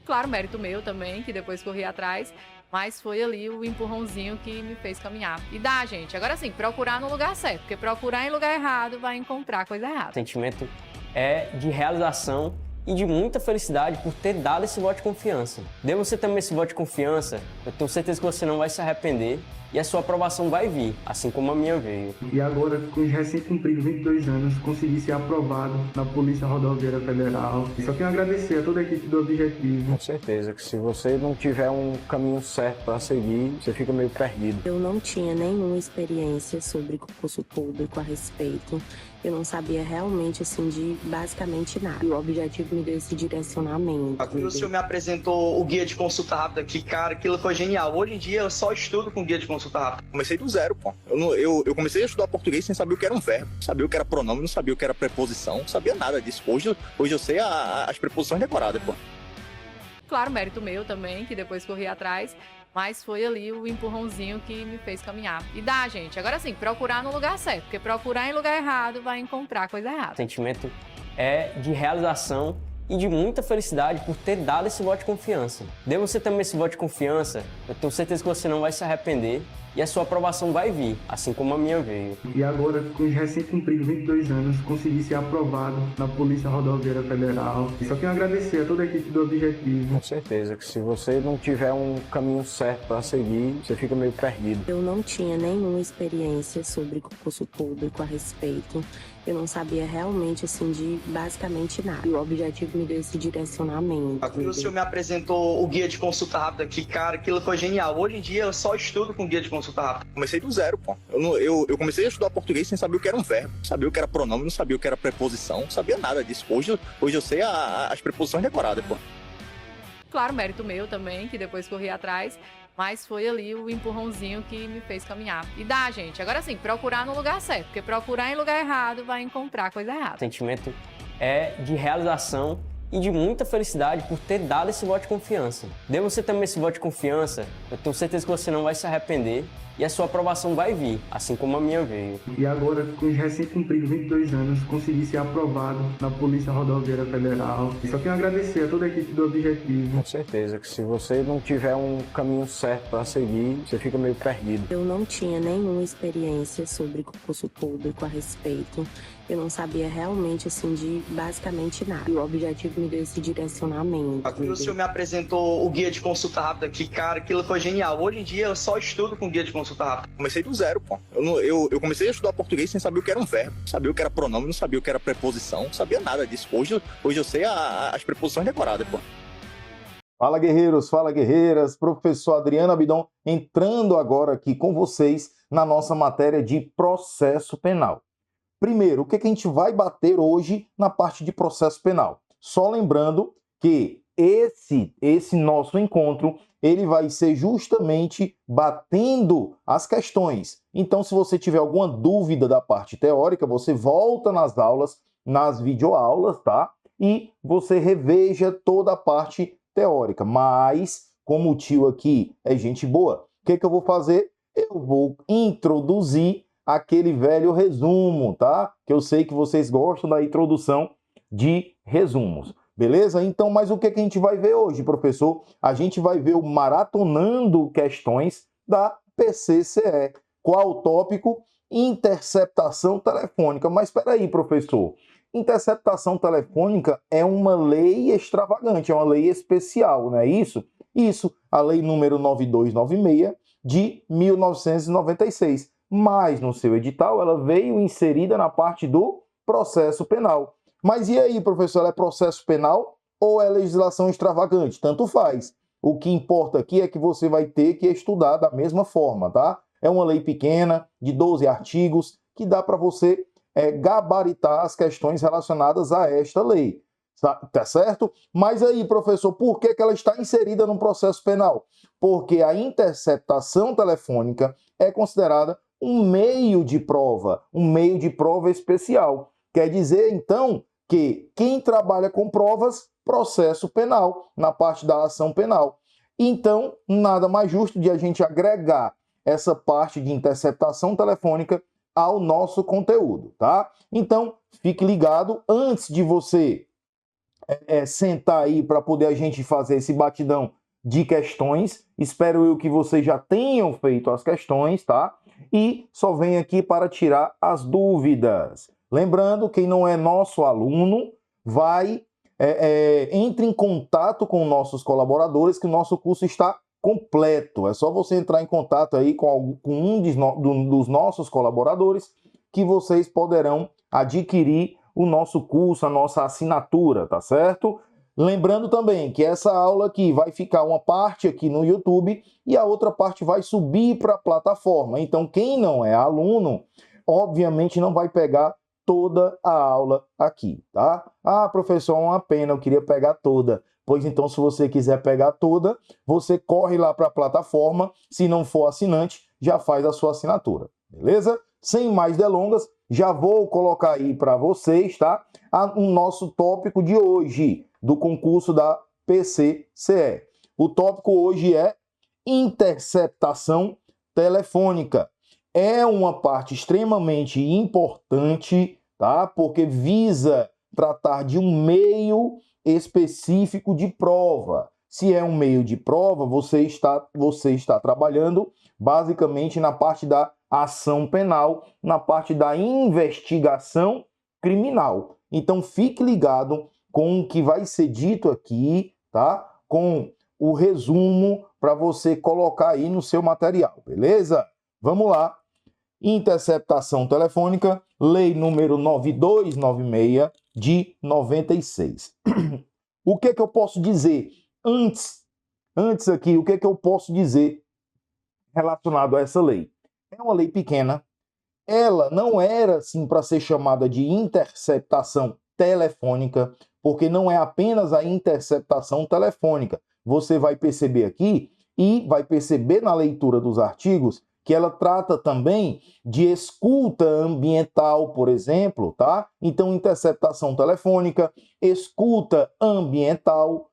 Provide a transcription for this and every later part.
Claro, mérito meu também, que depois corri atrás, mas foi ali o empurrãozinho que me fez caminhar. E dá, gente. Agora sim, procurar no lugar certo, porque procurar em lugar errado vai encontrar coisa O errada. sentimento é de realização e de muita felicidade por ter dado esse voto de confiança. Dê você também esse voto de confiança, eu tenho certeza que você não vai se arrepender e a sua aprovação vai vir, assim como a minha veio. E agora, com os recém-cumpridos 22 anos, consegui ser aprovado na Polícia Rodoviária Federal. E só tenho a agradecer a toda a equipe do Objetivo. Com certeza que se você não tiver um caminho certo para seguir, você fica meio perdido. Eu não tinha nenhuma experiência sobre concurso público a respeito. Eu não sabia realmente, assim, de basicamente nada. E o Objetivo me deu esse direcionamento. O senhor me apresentou o guia de consulta rápida, que, cara, aquilo foi genial. Hoje em dia eu só estudo com guia de consulta rápida. Comecei do zero, pô. Eu comecei a estudar português sem saber o que era um verbo, sabia o que era pronome, não sabia o que era preposição, não sabia nada disso. Hoje eu sei as preposições decoradas, pô. Claro, mérito meu também, que depois corri atrás, mas foi ali o empurrãozinho que me fez caminhar. E dá, gente. Agora sim, procurar no lugar certo, porque procurar em lugar errado vai encontrar coisa errada. O sentimento é de realização e de muita felicidade por ter dado esse voto de confiança. Dê você também esse voto de confiança, eu tenho certeza que você não vai se arrepender e a sua aprovação vai vir, assim como a minha veio. E agora, com os recém-cumpridos 22 anos, consegui ser aprovado na Polícia Rodoviária Federal. E só tenho a agradecer a toda a equipe do Objetivo. Com certeza que se você não tiver um caminho certo para seguir, você fica meio perdido. Eu não tinha nenhuma experiência sobre concurso público a respeito. Eu não sabia realmente, assim, de basicamente nada. E o Objetivo me deu esse direcionamento. O senhor me apresentou o guia de consulta rápida, que, cara, aquilo foi genial. Hoje em dia eu só estudo com guia de consulta rápida. Comecei do zero, pô. Eu comecei a estudar português sem saber o que era um verbo, sabia o que era pronome, não sabia o que era preposição, não sabia nada disso. Hoje eu sei as preposições decoradas, pô. Claro, mérito meu também, que depois corri atrás, mas foi ali o empurrãozinho que me fez caminhar. E dá, gente. Agora sim, procurar no lugar certo, porque procurar em lugar errado vai encontrar coisa errada. O sentimento é de realização e de muita felicidade por ter dado esse voto de confiança. Dê você também esse voto de confiança, eu tenho certeza que você não vai se arrepender e a sua aprovação vai vir, assim como a minha veio. E agora, com os recém-cumpridos 22 anos, consegui ser aprovado na Polícia Rodoviária Federal. E só tenho a agradecer a toda a equipe do Objetivo. Com certeza que se você não tiver um caminho certo para seguir, você fica meio perdido. Eu não tinha nenhuma experiência sobre concurso público a respeito. Eu não sabia realmente, assim, de basicamente nada. E o Objetivo me deu esse direcionamento. O senhor me apresentou o guia de consulta rápida, que, cara, aquilo foi genial. Hoje em dia eu só estudo com guia de consulta rápida. Comecei do zero, pô. Eu comecei a estudar português sem saber o que era um verbo, sabia o que era pronome, não sabia o que era preposição, não sabia nada disso. Hoje eu sei as preposições decoradas, pô. Fala, guerreiros, fala, guerreiras. Professor Adriano Abidão entrando agora aqui com vocês na nossa matéria de processo penal. Primeiro, o que a gente vai bater hoje na parte de processo penal? Só lembrando que esse nosso encontro, ele vai ser justamente batendo as questões. Então, se você tiver alguma dúvida da parte teórica, você volta nas aulas, nas videoaulas, tá? E você reveja toda a parte teórica. Mas, como o tio aqui é gente boa, o que eu vou fazer? Eu vou introduzir aquele velho resumo, tá? Que eu sei que vocês gostam da introdução de resumos. Beleza? Então, mas o que a gente vai ver hoje, professor? A gente vai ver o Maratonando Questões da PCCE. Qual o tópico? Interceptação telefônica. Mas espera aí, professor. Interceptação telefônica é uma lei extravagante, é uma lei especial, não é isso? Isso, a lei número 9296 de 1996. Mas no seu edital ela veio inserida na parte do processo penal. Mas e aí, professor, ela é processo penal ou é legislação extravagante? Tanto faz. O que importa aqui é que você vai ter que estudar da mesma forma, tá? É uma lei pequena, de 12 artigos, que dá para você gabaritar as questões relacionadas a esta lei. Tá certo? Mas aí, professor, por que ela está inserida no processo penal? Porque a interceptação telefônica é considerada um meio de prova especial. Quer dizer, então, que quem trabalha com provas, processo penal, na parte da ação penal. Então, nada mais justo de a gente agregar essa parte de interceptação telefônica ao nosso conteúdo, tá? Então, fique ligado, antes de você sentar aí para poder a gente fazer esse batidão de questões. Espero eu que vocês já tenham feito as questões, tá? E só vem aqui para tirar as dúvidas. Lembrando, quem não é nosso aluno, entre em contato com nossos colaboradores, que o nosso curso está completo. É só você entrar em contato aí com um dos nossos colaboradores, que vocês poderão adquirir o nosso curso, a nossa assinatura, tá certo? Lembrando também que essa aula aqui vai ficar uma parte aqui no YouTube e a outra parte vai subir para a plataforma. Então, quem não é aluno, obviamente não vai pegar toda a aula aqui, tá? Ah, professor, é uma pena, eu queria pegar toda. Pois então, se você quiser pegar toda, você corre lá para a plataforma. Se não for assinante, já faz a sua assinatura, beleza? Sem mais delongas, já vou colocar aí para vocês, tá? O nosso tópico de hoje, do concurso da PCCE. O tópico hoje é interceptação telefônica. É uma parte extremamente importante, tá? Porque visa tratar de um meio específico de prova. Se é um meio de prova, você está trabalhando basicamente na parte da ação penal, na parte da investigação criminal. Então fique ligado com o que vai ser dito aqui, tá? Com o resumo para você colocar aí no seu material, beleza? Vamos lá. Interceptação telefônica, lei número 9296 de 96. O que eu posso dizer antes aqui, o que eu posso dizer relacionado a essa lei? É uma lei pequena. Ela não era assim para ser chamada de interceptação telefônica, porque não é apenas a interceptação telefônica. Você vai perceber aqui e vai perceber na leitura dos artigos que ela trata também de escuta ambiental, por exemplo, tá? Então, interceptação telefônica, escuta ambiental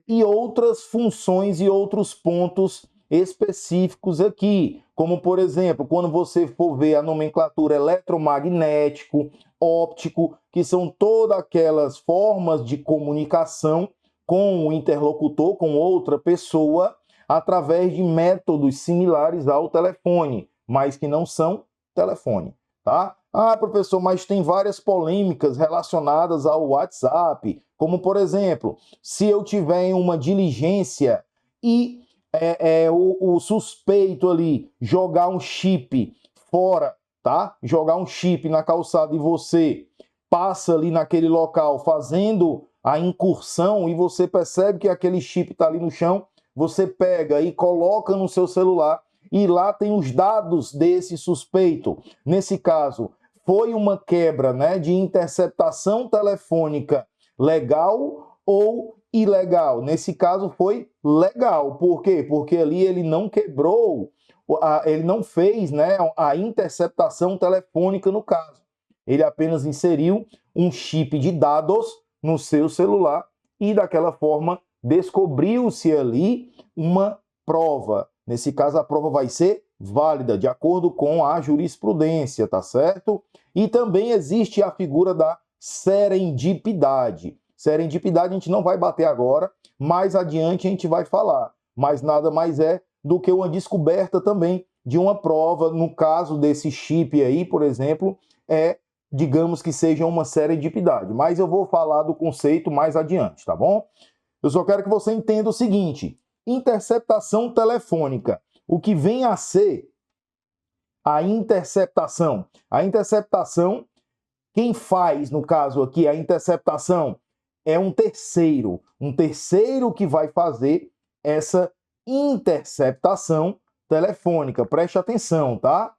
e outras funções e outros pontos específicos aqui, como, por exemplo, quando você for ver a nomenclatura eletromagnético, óptico, que são todas aquelas formas de comunicação com o interlocutor, com outra pessoa, através de métodos similares ao telefone, mas que não são telefone, tá? Ah, professor, mas tem várias polêmicas relacionadas ao WhatsApp, como, por exemplo, se eu tiver em uma diligência e o suspeito ali jogar um chip fora, tá? Jogar um chip na calçada e você passa ali naquele local fazendo a incursão e você percebe que aquele chip está ali no chão, você pega e coloca no seu celular e lá tem os dados desse suspeito. Nesse caso, foi uma quebra, né, de interceptação telefônica legal ou ilegal? Nesse caso foi legal. Por quê? Porque ali ele não quebrou, ele não fez, né, a interceptação telefônica no caso. Ele apenas inseriu um chip de dados no seu celular e daquela forma descobriu-se ali uma prova. Nesse caso, a prova vai ser válida, de acordo com a jurisprudência, tá certo? E também existe a figura da serendipidade. Serendipidade a gente não vai bater agora, mais adiante a gente vai falar. Mas nada mais é do que uma descoberta também de uma prova. No caso desse chip aí, por exemplo, digamos que seja uma serendipidade. Mas eu vou falar do conceito mais adiante, tá bom? Eu só quero que você entenda o seguinte: interceptação telefônica. O que vem a ser a interceptação? A interceptação, quem faz, no caso aqui, a interceptação é um terceiro que vai fazer essa interceptação telefônica. Preste atenção, tá?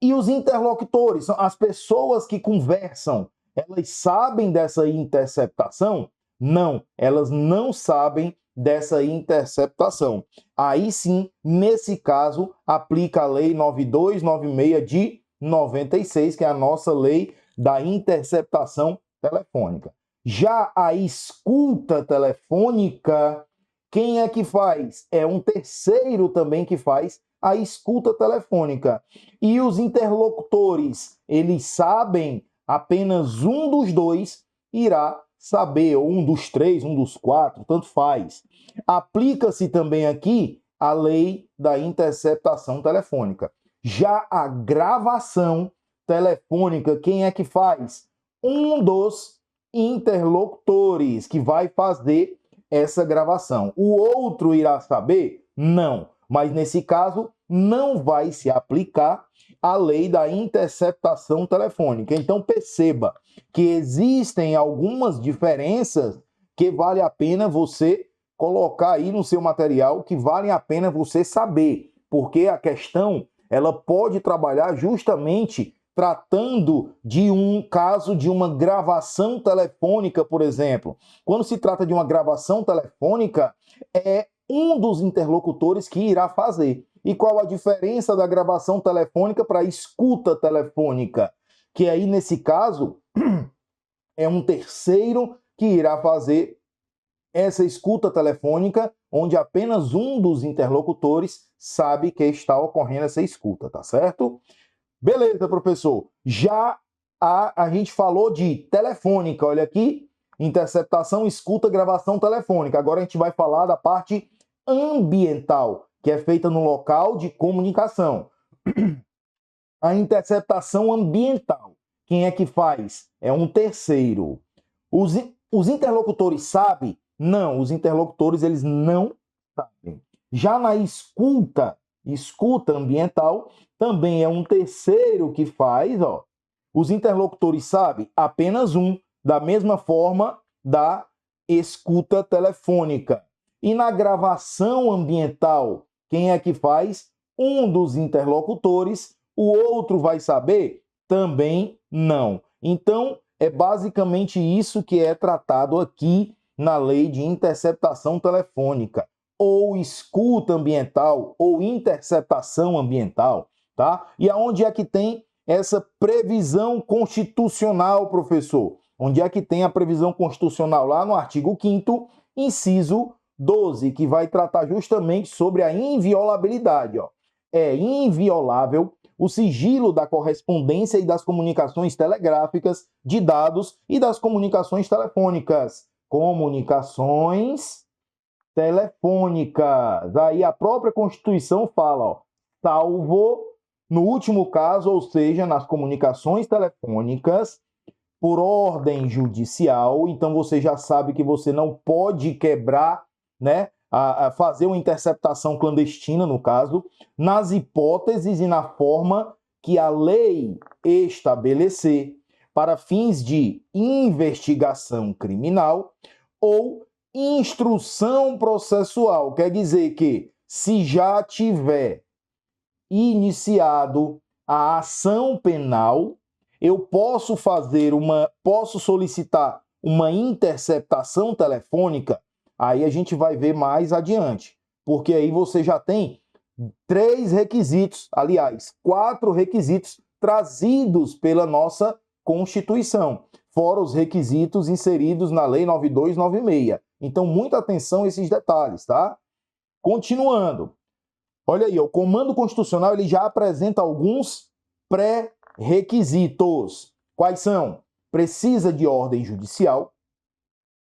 E os interlocutores, são as pessoas que conversam, elas sabem dessa interceptação? Não, elas não sabem dessa interceptação. Aí sim, nesse caso, aplica a Lei 9296 de 96, que é a nossa lei da interceptação telefônica. Já a escuta telefônica, quem é que faz? É um terceiro também que faz a escuta telefônica. E os interlocutores, eles sabem, apenas um dos dois irá saber, ou um dos 3, um dos 4, tanto faz. Aplica-se também aqui a lei da interceptação telefônica. Já a gravação telefônica, quem é que faz? Um dos interlocutores que vai fazer essa gravação. O outro irá saber? Não. Mas nesse caso, não vai se aplicar a lei da interceptação telefônica. Então perceba que existem algumas diferenças que vale a pena você colocar aí no seu material, que vale a pena você saber, porque a questão ela pode trabalhar justamente tratando de um caso de uma gravação telefônica, por exemplo. Quando se trata de uma gravação telefônica, é um dos interlocutores que irá fazer. E qual a diferença da gravação telefônica para a escuta telefônica? Que aí, nesse caso, é um terceiro que irá fazer essa escuta telefônica, onde apenas um dos interlocutores sabe que está ocorrendo essa escuta, tá certo? Beleza, professor. Já a gente falou de telefônica, olha aqui, interceptação, escuta, gravação telefônica. Agora a gente vai falar da parte ambiental, que é feita no local de comunicação. A interceptação ambiental, quem é que faz? É um terceiro. Os interlocutores sabem? Não, os interlocutores eles não sabem. Já na escuta ambiental, também é um terceiro que faz, ó. Os interlocutores sabem? Apenas um, da mesma forma da escuta telefônica. E na gravação ambiental, quem é que faz? Um dos interlocutores, o outro vai saber? Também não. Então, é basicamente isso que é tratado aqui na lei de interceptação telefônica, ou escuta ambiental, ou interceptação ambiental, tá? E aonde é que tem essa previsão constitucional, professor? Onde é que tem a previsão constitucional? Lá no artigo 5º, inciso 12, que vai tratar justamente sobre a inviolabilidade, ó. É inviolável o sigilo da correspondência e das comunicações telegráficas, de dados e das comunicações telefônicas. Comunicações telefônicas. Aí a própria Constituição fala, ó, salvo no último caso, ou seja, nas comunicações telefônicas, por ordem judicial. Então você já sabe que você não pode quebrar, né, a fazer uma interceptação clandestina, no caso, nas hipóteses e na forma que a lei estabelecer para fins de investigação criminal ou instrução processual. Quer dizer que, se já tiver iniciado a ação penal, eu posso solicitar uma interceptação telefônica. Aí a gente vai ver mais adiante, porque aí você já tem 3 requisitos, aliás, 4 requisitos trazidos pela nossa Constituição, fora os requisitos inseridos na Lei 9296. Então, muita atenção a esses detalhes, tá? Continuando. Olha aí, o Comando Constitucional ele já apresenta alguns pré-requisitos. Quais são? Precisa de ordem judicial,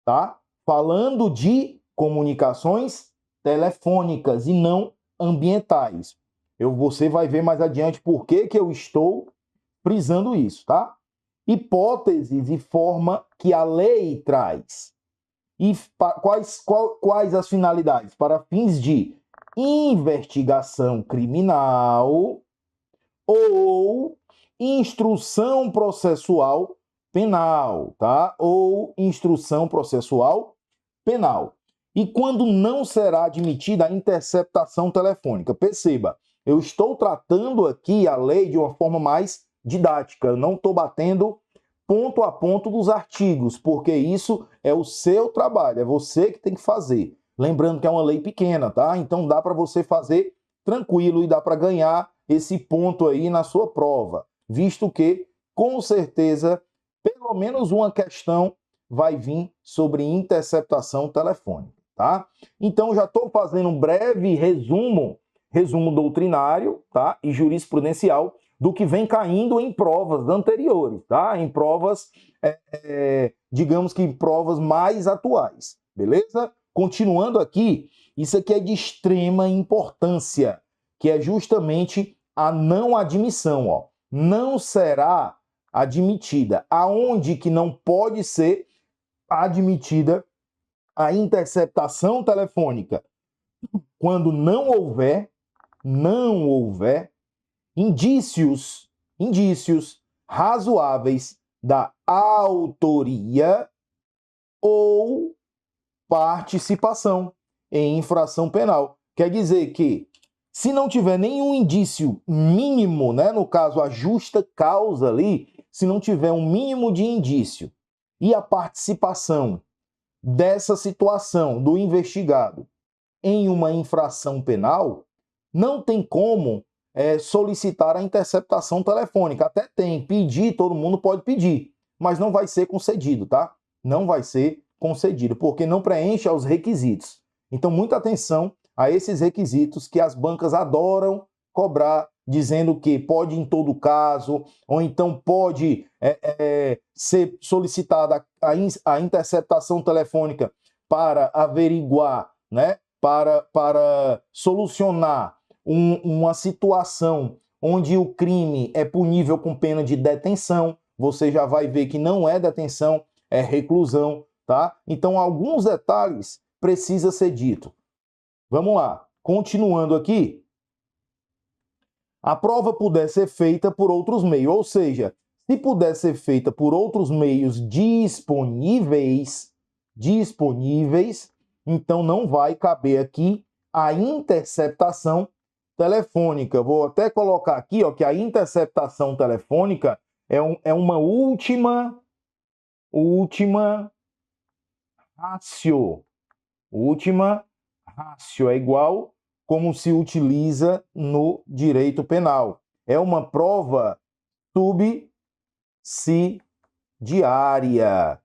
tá? Falando de comunicações telefônicas e não ambientais. Você vai ver mais adiante por que eu estou frisando isso, tá? Hipóteses e forma que a lei traz. E quais as finalidades? Para fins de investigação criminal ou instrução processual penal, tá? Ou instrução processual penal. E quando não será admitida a interceptação telefônica? Perceba, eu estou tratando aqui a lei de uma forma mais didática, eu não estou batendo ponto a ponto dos artigos, porque isso é o seu trabalho, é você que tem que fazer. Lembrando que é uma lei pequena, tá? Então dá para você fazer tranquilo e dá para ganhar esse ponto aí na sua prova, visto que, com certeza, pelo menos uma questão vai vir sobre interceptação telefônica, tá? Então já estou fazendo um breve resumo doutrinário, tá? E jurisprudencial do que vem caindo em provas anteriores, tá? Em provas, digamos que em provas mais atuais, beleza? Continuando aqui, isso aqui é de extrema importância, que é justamente a não admissão, ó. Não será admitida. Aonde que não pode ser admitida a interceptação telefônica? Quando não houver indícios razoáveis da autoria ou participação em infração penal. Quer dizer que, se não tiver nenhum indício mínimo, né, no caso a justa causa ali, se não tiver um mínimo de indício e a participação dessa situação do investigado em uma infração penal, não tem como solicitar a interceptação telefônica. Até tem, pedir, todo mundo pode pedir, mas não vai ser concedido, tá? Não vai ser concedido, porque não preenche os requisitos. Então, muita atenção a esses requisitos que as bancas adoram cobrar, dizendo que pode em todo caso, ou então pode ser solicitada a interceptação telefônica para averiguar, né, para solucionar uma situação onde o crime é punível com pena de detenção. Você já vai ver que não é detenção, é reclusão, tá? Então, alguns detalhes precisa ser dito. Vamos lá, continuando aqui. A prova puder ser feita por outros meios, ou seja, se puder ser feita por outros meios disponíveis, então não vai caber aqui a interceptação telefônica. Vou até colocar aqui, ó, que a interceptação telefônica é uma última ratio. Última ratio é igual como se utiliza no direito penal. É uma prova subsidiária,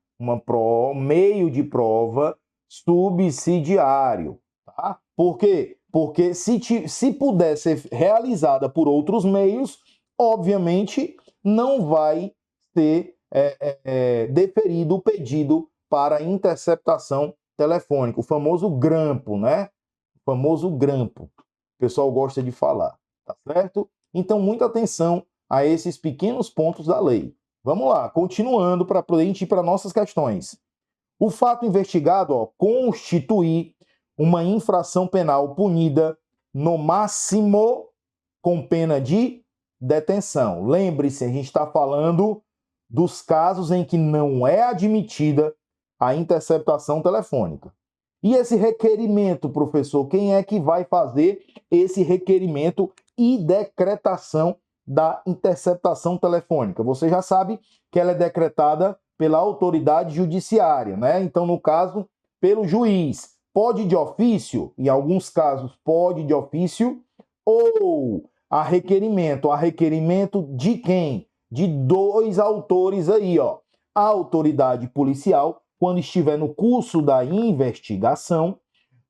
meio de prova subsidiário, tá? Por quê? Porque se puder ser realizada por outros meios, obviamente não vai ser deferido o pedido para interceptação telefônica, o famoso grampo, né? O famoso grampo. O pessoal gosta de falar, tá certo? Então, muita atenção a esses pequenos pontos da lei. Vamos lá, continuando para a gente ir para nossas questões. O fato investigado, ó, constituir uma infração penal punida no máximo com pena de detenção. Lembre-se, a gente está falando dos casos em que não é admitida a interceptação telefônica. E esse requerimento, professor, quem é que vai fazer esse requerimento e decretação da interceptação telefônica? Você já sabe que ela é decretada pela autoridade judiciária, né? Então, no caso, pelo juiz. Pode de ofício, em alguns casos pode de ofício, ou a requerimento de quem? De dois autores aí, ó. A autoridade policial, quando estiver no curso da investigação,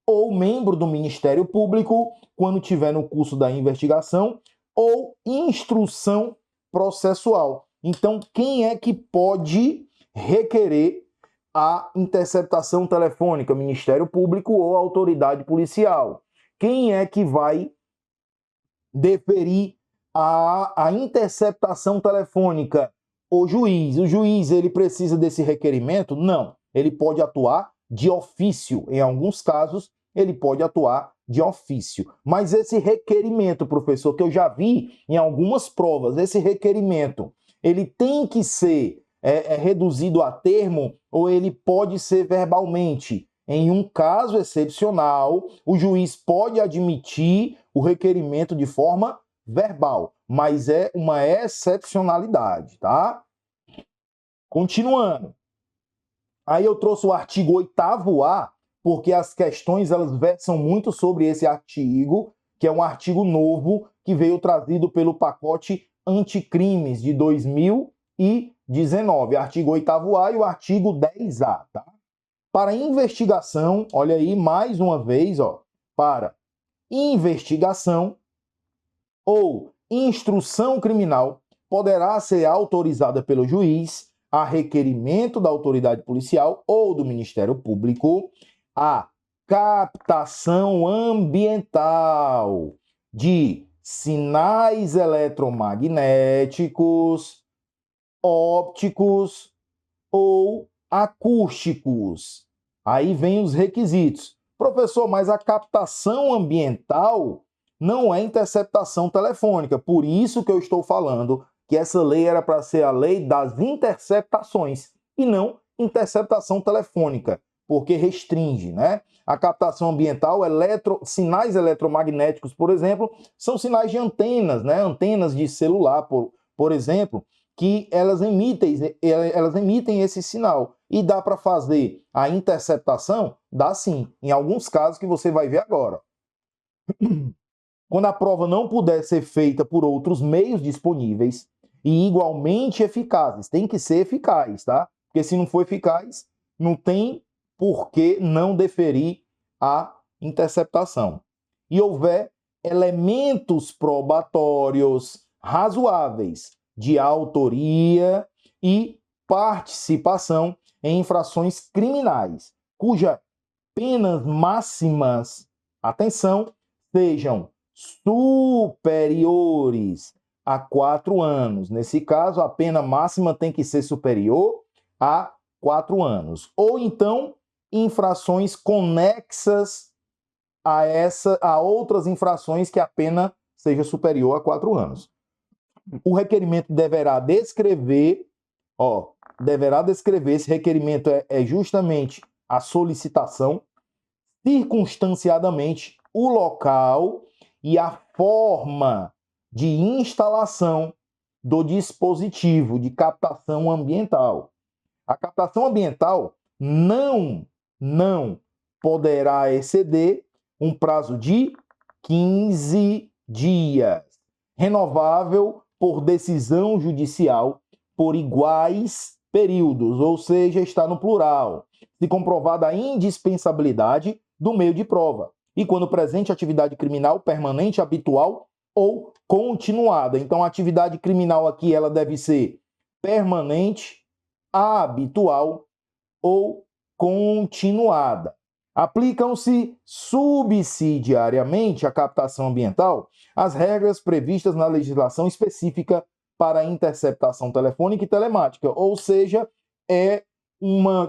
ou membro do Ministério Público, quando estiver no curso da investigação, ou instrução processual. Então, quem é que pode requerer a interceptação telefônica? Ministério Público ou autoridade policial? Quem é que vai deferir a interceptação telefônica? O juiz. O juiz, ele precisa desse requerimento? Não. Ele pode atuar de ofício. Em alguns casos, ele pode atuar de ofício. Mas esse requerimento, professor, que eu já vi em algumas provas, esse requerimento, ele tem que ser reduzido a termo ou ele pode ser verbalmente? Em um caso excepcional, o juiz pode admitir o requerimento de forma verbal, mas é uma excepcionalidade, tá? Continuando. Aí eu trouxe o artigo 8º-A, porque as questões elas versam muito sobre esse artigo, que é um artigo novo que veio trazido pelo pacote anticrimes de 2019. Artigo 8º-A e o artigo 10A, tá? Para investigação, olha aí mais uma vez, ó, para investigação ou instrução criminal poderá ser autorizada pelo juiz, a requerimento da autoridade policial ou do Ministério Público, a captação ambiental de sinais eletromagnéticos, ópticos ou acústicos. Aí vem os requisitos. Professor, mas a captação ambiental não é interceptação telefônica. Por isso que eu estou falando que essa lei era para ser a lei das interceptações e não interceptação telefônica, porque restringe, né? A captação ambiental, sinais eletromagnéticos, por exemplo, são sinais de antenas, né? Antenas de celular, por exemplo, que elas emitem esse sinal. E dá para fazer a interceptação? Dá sim, em alguns casos que você vai ver agora. Quando a prova não puder ser feita por outros meios disponíveis e igualmente eficazes, tem que ser eficaz, tá? Porque se não for eficaz, não tem por que não deferir a interceptação. E houver elementos probatórios razoáveis de autoria e participação em infrações criminais, cuja penas máximas, atenção, sejam superiores a 4 anos. Nesse caso, a pena máxima tem que ser superior a 4 anos. Ou então, infrações conexas a outras infrações que a pena seja superior a 4 anos. O requerimento deverá descrever, esse requerimento é justamente a solicitação, circunstanciadamente o local e a forma de instalação do dispositivo de captação ambiental. A captação ambiental não poderá exceder um prazo de 15 dias, renovável por decisão judicial por iguais períodos, ou seja, está no plural, se comprovada a indispensabilidade do meio de prova, e quando presente atividade criminal permanente, habitual ou continuada. Então, a atividade criminal aqui ela deve ser permanente, habitual ou continuada. Aplicam-se subsidiariamente à captação ambiental as regras previstas na legislação específica para a interceptação telefônica e telemática, ou seja,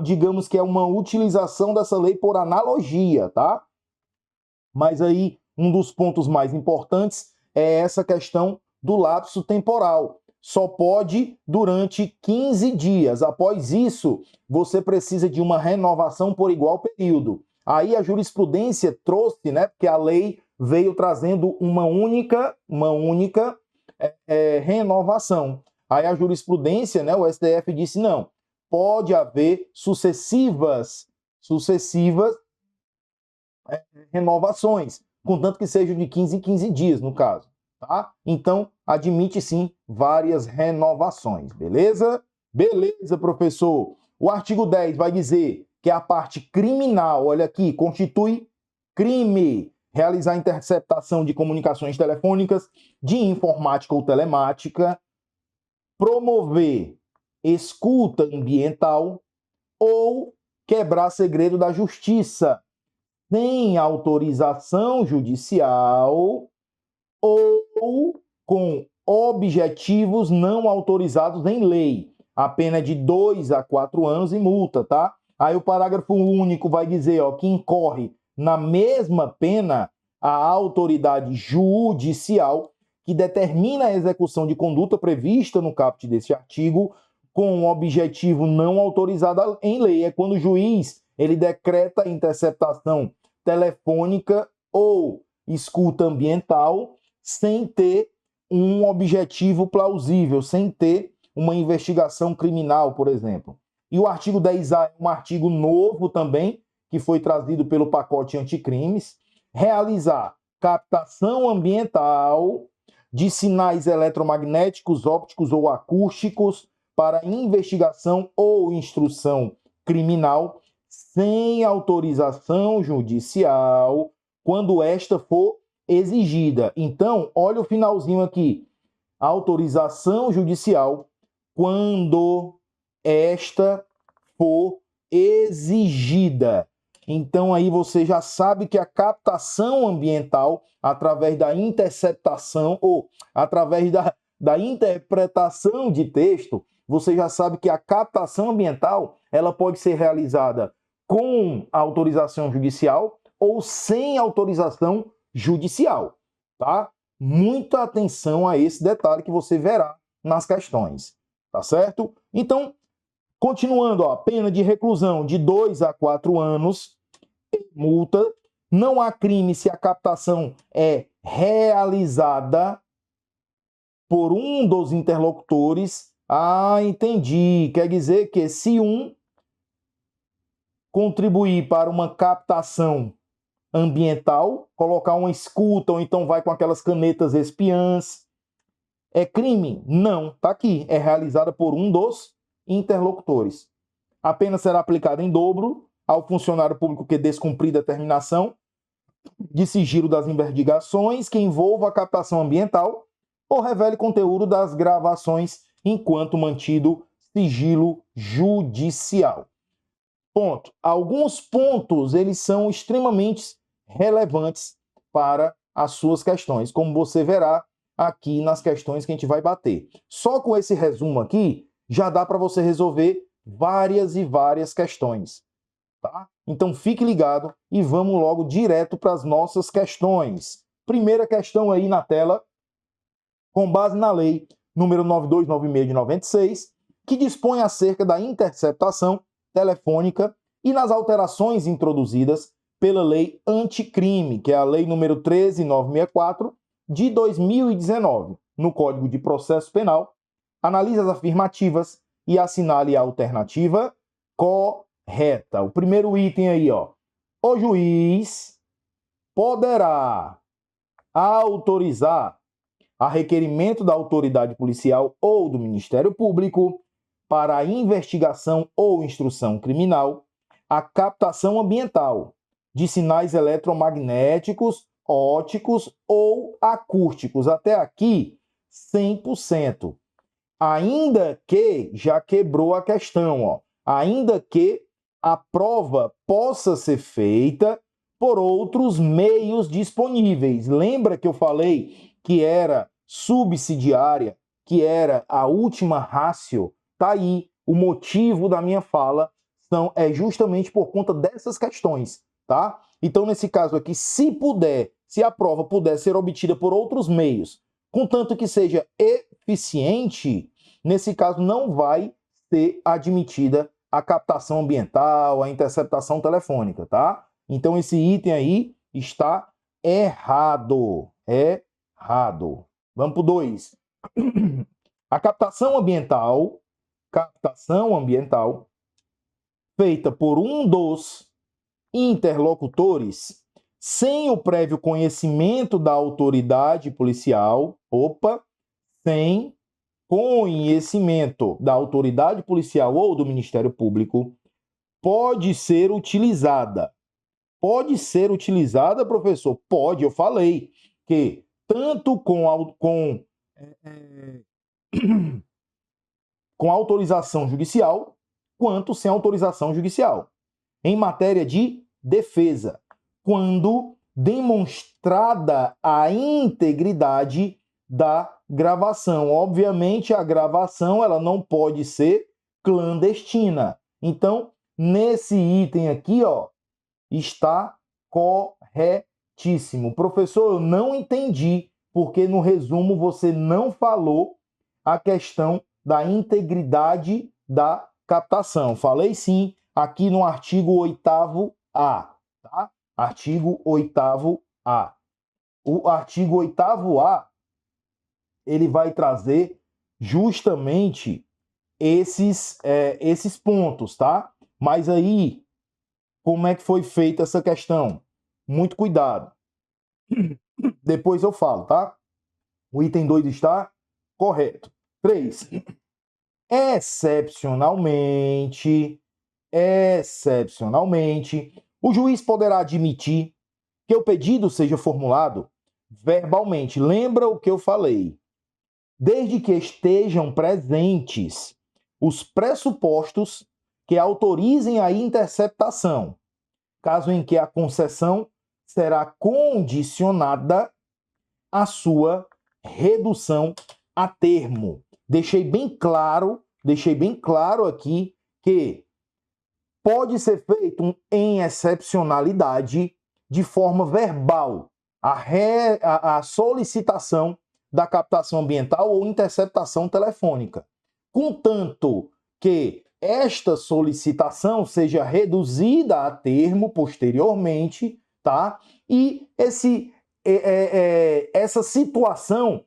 digamos que é uma utilização dessa lei por analogia, tá? Mas aí, um dos pontos mais importantes é essa questão do lapso temporal. Só pode durante 15 dias. Após isso, você precisa de uma renovação por igual período. Aí a jurisprudência trouxe, né, porque a lei veio trazendo uma única renovação. Aí a jurisprudência, né, o STF disse não, pode haver sucessivas renovações, contanto que sejam de 15 em 15 dias, no caso. Tá? Então, admite sim várias renovações, beleza? Beleza, professor. O artigo 10 vai dizer que a parte criminal, olha aqui, constitui crime realizar interceptação de comunicações telefônicas, de informática ou telemática, promover escuta ambiental ou quebrar segredo da justiça sem autorização judicial ou com objetivos não autorizados em lei. A pena é de 2 a 4 anos e multa, tá? Aí o parágrafo único vai dizer que incorre na mesma pena a autoridade judicial que determina a execução de conduta prevista no caput deste artigo com um objetivo não autorizado em lei. É quando o juiz ele decreta a interceptação telefônica ou escuta ambiental sem ter um objetivo plausível, sem ter uma investigação criminal, por exemplo. E o artigo 10A é um artigo novo também, que foi trazido pelo pacote anticrimes, realizar captação ambiental de sinais eletromagnéticos, ópticos ou acústicos para investigação ou instrução criminal sem autorização judicial, quando esta for exigida. Então, olha o finalzinho aqui. autorização judicial quando esta for exigida. Então aí você já sabe que a captação ambiental, através da interceptação ou através da interpretação de texto, você já sabe que a captação ambiental ela pode ser realizada com autorização judicial ou sem autorização judicial, tá? Muita atenção a esse detalhe que você verá nas questões, tá certo? Então, continuando, ó, pena de reclusão de 2 a 4 anos, multa, não há crime se a captação é realizada por um dos interlocutores. Ah, entendi. Quer dizer que se um contribuir para uma captação ambiental, colocar uma escuta ou então vai com aquelas canetas espiãs, é crime? Não, tá aqui. É realizada por um dos interlocutores. A pena será aplicada em dobro ao funcionário público que descumprir determinação de sigilo das investigações que envolva a captação ambiental ou revele conteúdo das gravações enquanto mantido sigilo judicial. Ponto. Alguns pontos, eles são extremamente relevantes para as suas questões, como você verá aqui nas questões que a gente vai bater. Só com esse resumo aqui, já dá para você resolver várias e várias questões, tá? Então fique ligado e vamos logo direto para as nossas questões. Primeira questão aí na tela, com base na lei número 9296 de 96, que dispõe acerca da interceptação telefônica e nas alterações introduzidas pela lei anticrime, que é a lei número 13964 de 2019, no Código de Processo Penal, analise as afirmativas e assinale a alternativa correta. O primeiro item aí, ó. O juiz poderá autorizar a requerimento da autoridade policial ou do Ministério Público para a investigação ou instrução criminal, a captação ambiental de sinais eletromagnéticos, ópticos ou acústicos. Até aqui, 100%. Ainda que, já quebrou a questão, ó, ainda que a prova possa ser feita por outros meios disponíveis. Lembra que eu falei que era subsidiária, que era a última ratio? Tá aí o motivo da minha fala, é justamente por conta dessas questões, tá? Então, nesse caso aqui, se a prova puder ser obtida por outros meios, contanto que seja eficiente, nesse caso não vai ser admitida a captação ambiental, a interceptação telefônica, tá? Então, esse item aí está errado. Errado. Vamos para o 2. A captação ambiental feita por um dos interlocutores sem o prévio conhecimento da autoridade policial, sem conhecimento da autoridade policial ou do Ministério Público, pode ser utilizada. Pode ser utilizada, professor? Pode, eu falei que tanto com autorização judicial, quanto sem autorização judicial. Em matéria de defesa, quando demonstrada a integridade da gravação. Obviamente, a gravação ela não pode ser clandestina. Então, nesse item aqui, ó, está corretíssimo. Professor, eu não entendi, porque no resumo você não falou a questão da integridade da captação. Falei sim, aqui no artigo 8º-A, tá? Artigo 8º-A. O artigo 8º-A, ele vai trazer justamente esses pontos, tá? Mas aí, como é que foi feita essa questão? Muito cuidado. Depois eu falo, tá? O item 2 está correto. 3. Excepcionalmente, o juiz poderá admitir que o pedido seja formulado verbalmente. Lembra o que eu falei? desde que estejam presentes os pressupostos que autorizem a interceptação, caso em que a concessão será condicionada à sua redução a termo. Deixei bem claro aqui que pode ser feito em excepcionalidade de forma verbal a solicitação da captação ambiental ou interceptação telefônica, contanto que esta solicitação seja reduzida a termo posteriormente, tá? E essa situação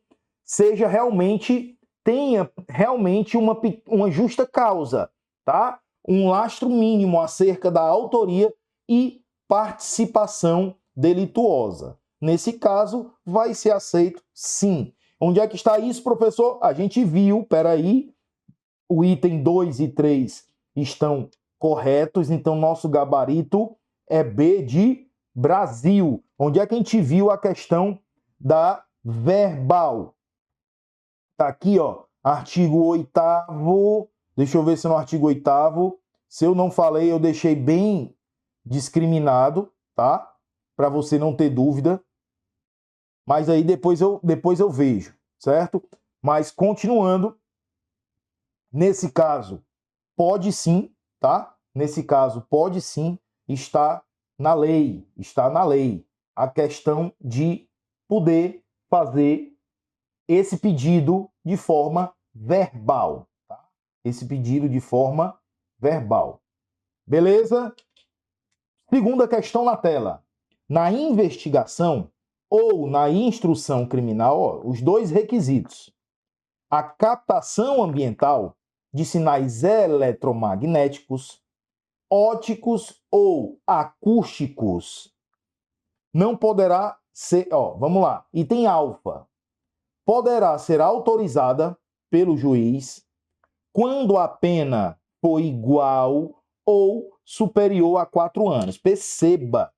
tenha realmente uma justa causa, tá? Um lastro mínimo acerca da autoria e participação delituosa. Nesse caso, vai ser aceito sim. Onde é que está isso, professor? A gente viu, peraí, o item 2 e 3 estão corretos, então nosso gabarito é B de Brasil. Onde é que a gente viu a questão da verbal? Tá aqui, ó, artigo 8º. Deixa eu ver se no artigo 8º, se eu não falei, eu deixei bem discriminado, tá? Para você não ter dúvida. Mas aí depois eu vejo, certo? Mas continuando, nesse caso, pode sim, tá? Nesse caso, pode sim, está na lei, a questão de poder fazer esse pedido de forma verbal, tá? Esse pedido de forma verbal. Beleza? Segunda questão na tela. Na investigação ou na instrução criminal, ó, os dois requisitos. A captação ambiental de sinais eletromagnéticos, ópticos ou acústicos não poderá ser, vamos lá, item alfa. Poderá ser autorizada pelo juiz quando a pena for igual ou superior a 4 anos. Perceba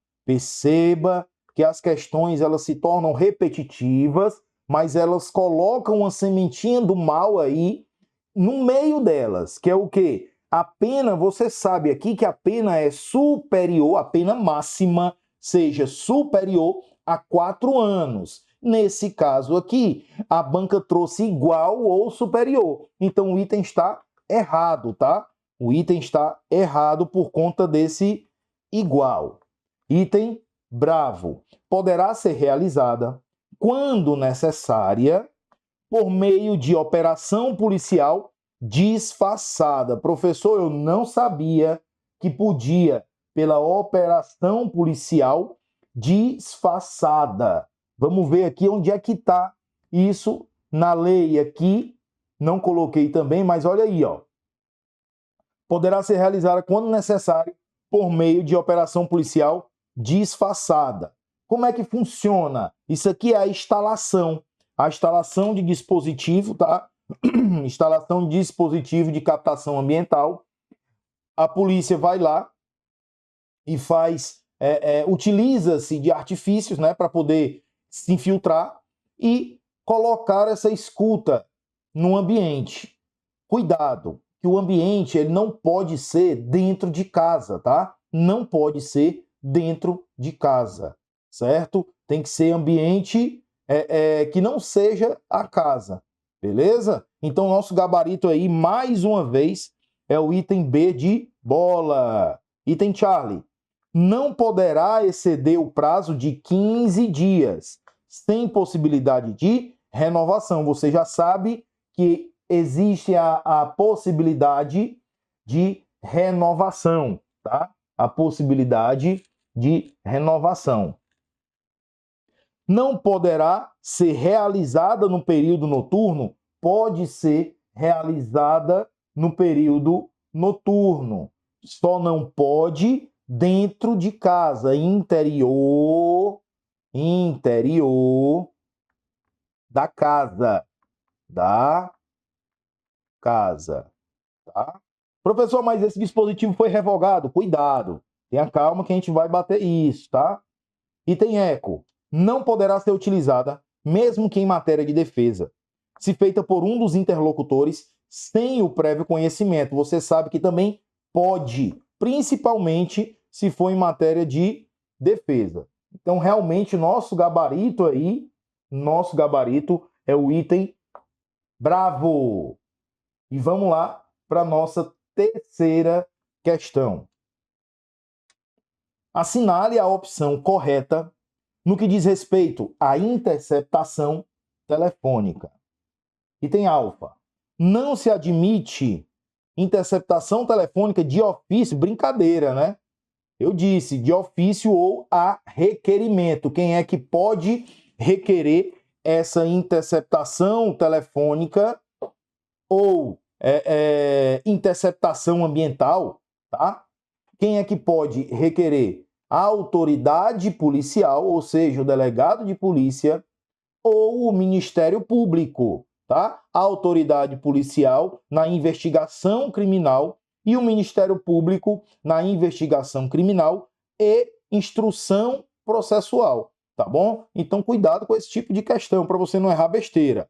que as questões elas se tornam repetitivas, mas elas colocam uma sementinha do mal aí no meio delas, que é o quê? A pena, você sabe aqui que a pena é superior, a pena máxima seja superior a 4 anos. Nesse caso aqui, a banca trouxe igual ou superior. Então o item está errado, tá? O item está errado por conta desse igual. Item bravo. Poderá ser realizada, quando necessária, por meio de operação policial disfarçada. Professor, eu não sabia que podia pela operação policial disfarçada. Vamos ver aqui onde é que está isso na lei aqui. Não coloquei também, mas olha aí, ó. Poderá ser realizada quando necessário por meio de operação policial disfarçada. Como é que funciona? Isso aqui é a instalação de dispositivo, tá? Instalação de dispositivo de captação ambiental. A polícia vai lá e utiliza-se de artifícios, né, para poder se infiltrar e colocar essa escuta no ambiente. Cuidado, que o ambiente ele não pode ser dentro de casa, tá? Não pode ser dentro de casa, certo? Tem que ser ambiente que não seja a casa, beleza? Então, nosso gabarito aí, mais uma vez, é o item B de bola. Item Charlie. Não poderá exceder o prazo de 15 dias, sem possibilidade de renovação. Você já sabe que existe a possibilidade de renovação, tá? A possibilidade de renovação. Não poderá ser realizada no período noturno, pode ser realizada no período noturno. Só não pode dentro de casa, interior da casa, tá? Professor, mas esse dispositivo foi revogado. Cuidado, tenha calma que a gente vai bater isso, tá? Item eco. Não poderá ser utilizada, mesmo que em matéria de defesa, se feita por um dos interlocutores sem o prévio conhecimento. Você sabe que também pode, principalmente se for em matéria de defesa. Então, realmente, nosso gabarito é o item bravo. E vamos lá para a nossa terceira questão. Assinale a opção correta no que diz respeito à interceptação telefônica. Item alfa. Não se admite interceptação telefônica de ofício, brincadeira, né? Eu disse de ofício ou a requerimento. Quem é que pode requerer essa interceptação telefônica ou interceptação ambiental, tá? Quem é que pode requerer? A autoridade policial, ou seja, o delegado de polícia, ou o Ministério Público, tá? A autoridade policial na investigação criminal e o Ministério Público na investigação criminal e instrução processual, tá bom? Então, cuidado com esse tipo de questão para você não errar besteira.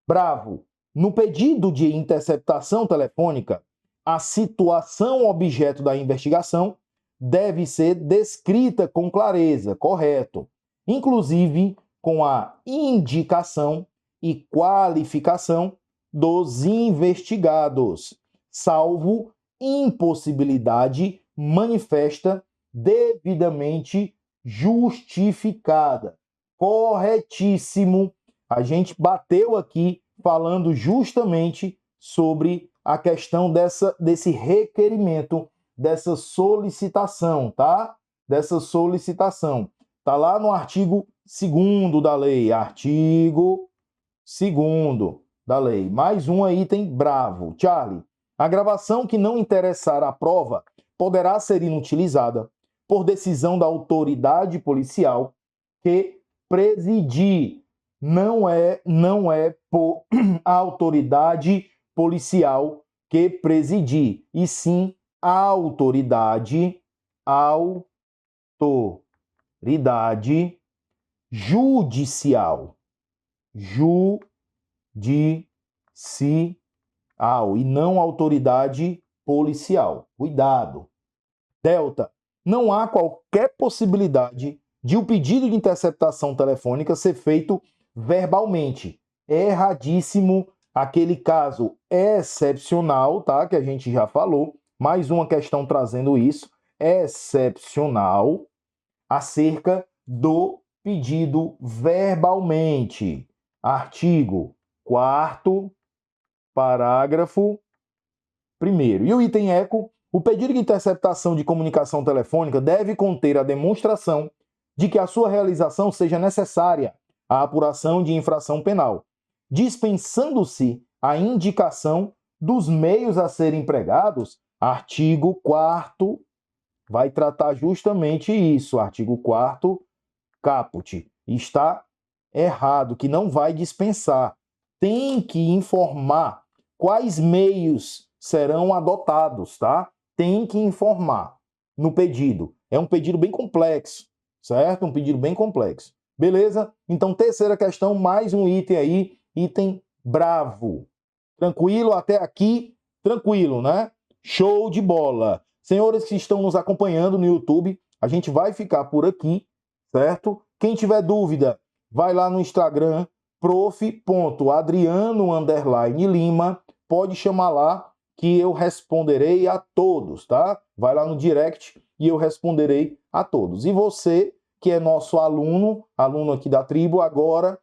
Bravo. No pedido de interceptação telefônica, a situação objeto da investigação deve ser descrita com clareza, correto, inclusive com a indicação e qualificação dos investigados, salvo impossibilidade manifesta devidamente justificada. Corretíssimo. A gente bateu aqui falando justamente sobre a questão desse requerimento, dessa solicitação, tá? Dessa solicitação. Tá lá no artigo 2º da lei. Artigo 2º da lei. Mais um item bravo. Charlie. A gravação que não interessar à prova poderá ser inutilizada por decisão da autoridade policial que presidir. Não é por a autoridade policial que presidir, e sim a autoridade judicial. E não autoridade policial. Cuidado. Delta. Não há qualquer possibilidade de o pedido de interceptação telefônica ser feito verbalmente. Erradíssimo aquele caso excepcional, tá? Que a gente já falou. Mais uma questão trazendo isso. Excepcional acerca do pedido verbalmente. Artigo 4º, parágrafo 1º. E o item eco, o pedido de interceptação de comunicação telefônica deve conter a demonstração de que a sua realização seja necessária à apuração de infração penal, dispensando-se a indicação dos meios a serem empregados. Artigo 4º vai tratar justamente isso. Artigo 4º, caput. Está errado, que não vai dispensar. Tem que informar quais meios serão adotados, tá? Tem que informar no pedido. É um pedido bem complexo, certo? Um pedido bem complexo. Beleza? Então, terceira questão, mais um item aí, item bravo. Tranquilo até aqui? Tranquilo, né? Show de bola. Senhores que estão nos acompanhando no YouTube, a gente vai ficar por aqui, certo? Quem tiver dúvida, vai lá no Instagram, prof.adriano_lima, pode chamar lá que eu responderei a todos, tá? Vai lá no direct e eu responderei a todos. E você, que é nosso aluno aqui da tribo, agora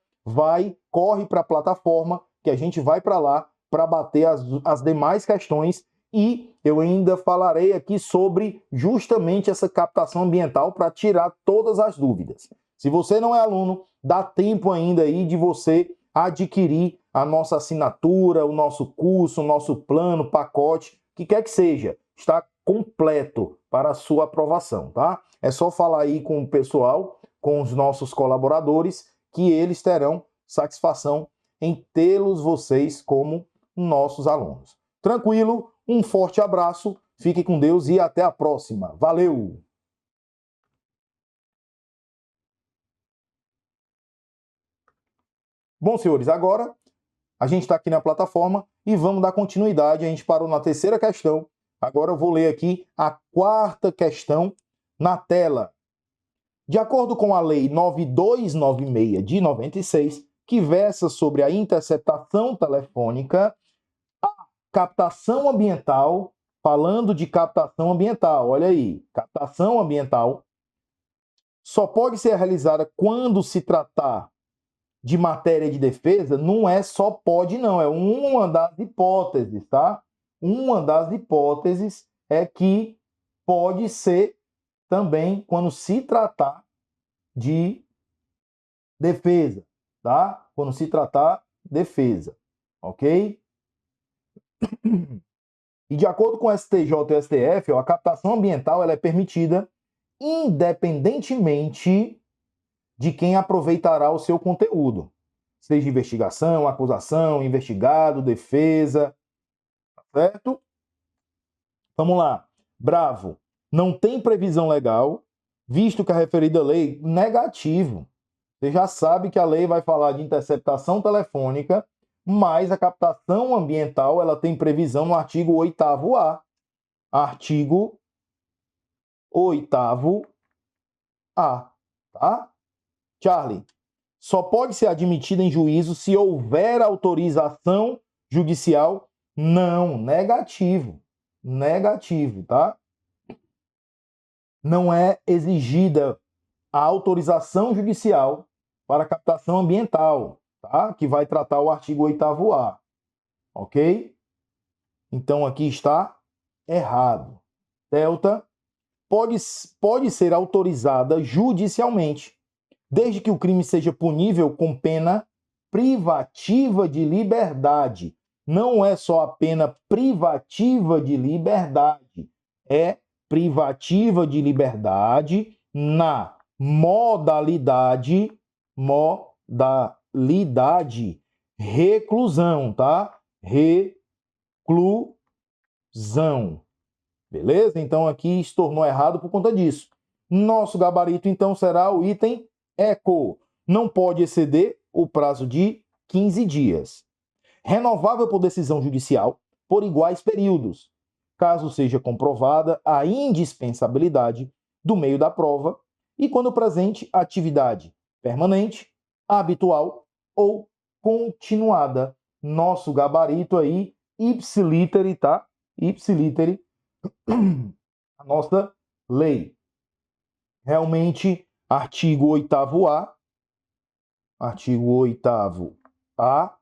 corre para a plataforma, que a gente vai para lá para bater as demais questões, e eu ainda falarei aqui sobre justamente essa captação ambiental para tirar todas as dúvidas. Se você não é aluno, dá tempo ainda aí de você adquirir a nossa assinatura, o nosso curso, o nosso plano, pacote, que quer que seja, está completo para a sua aprovação, tá? É só falar aí com o pessoal, com os nossos colaboradores, que eles terão satisfação em tê-los vocês como nossos alunos. Tranquilo? Um forte abraço, fique com Deus e até a próxima. Valeu! Bom, senhores, agora a gente está aqui na plataforma e vamos dar continuidade. A gente parou na terceira questão. Agora eu vou ler aqui a quarta questão na tela. De acordo com a Lei 9296 de 96, que versa sobre a interceptação telefônica, a captação ambiental, falando de captação ambiental, olha aí, captação ambiental só pode ser realizada quando se tratar de matéria de defesa. Não é só pode, não, é uma das hipóteses, tá? Uma das hipóteses é que pode ser também quando se tratar de defesa, tá? Quando se tratar de defesa, ok? E de acordo com o STJ e o STF, a captação ambiental ela é permitida independentemente de quem aproveitará o seu conteúdo, seja investigação, acusação, investigado, defesa, tá certo? Vamos lá. Bravo. Não tem previsão legal, visto que a referida lei, negativo. Você já sabe que a lei vai falar de interceptação telefônica, mas a captação ambiental ela tem previsão no artigo 8º-A. Artigo 8º-A, tá? Charlie, só pode ser admitida em juízo se houver autorização judicial? Não, negativo. Negativo, tá? Não é exigida a autorização judicial para captação ambiental, tá? Que vai tratar o artigo 8º-A, ok? Então aqui está errado. Delta pode ser autorizada judicialmente, desde que o crime seja punível com pena privativa de liberdade. Não é só a pena privativa de liberdade, é privativa de liberdade na modalidade reclusão, tá? Reclusão. Beleza? Então aqui se tornou errado por conta disso. Nosso gabarito então será o item ECO. Não pode exceder o prazo de 15 dias. Renovável por decisão judicial por iguais períodos, caso seja comprovada a indispensabilidade do meio da prova e quando presente atividade permanente, habitual ou continuada. Nosso gabarito aí, ipsiliteri, tá? Ipsiliteri, a nossa lei. Realmente, artigo 8º-A, artigo 8º-A,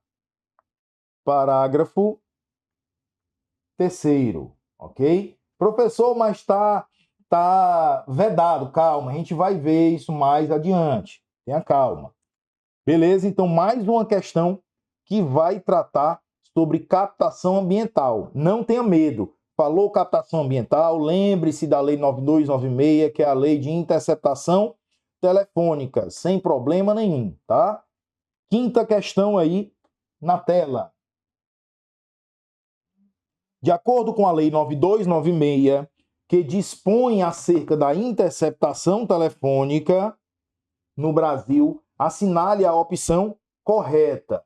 parágrafo 3º, ok? Professor, mas está vedado, calma, a gente vai ver isso mais adiante, tenha calma. Beleza? Então, mais uma questão que vai tratar sobre captação ambiental. Não tenha medo. Falou captação ambiental, lembre-se da Lei 9296, que é a lei de interceptação telefônica, sem problema nenhum, tá? Quinta questão aí na tela. De acordo com a Lei 9296, que dispõe acerca da interceptação telefônica no Brasil, assinale a opção correta.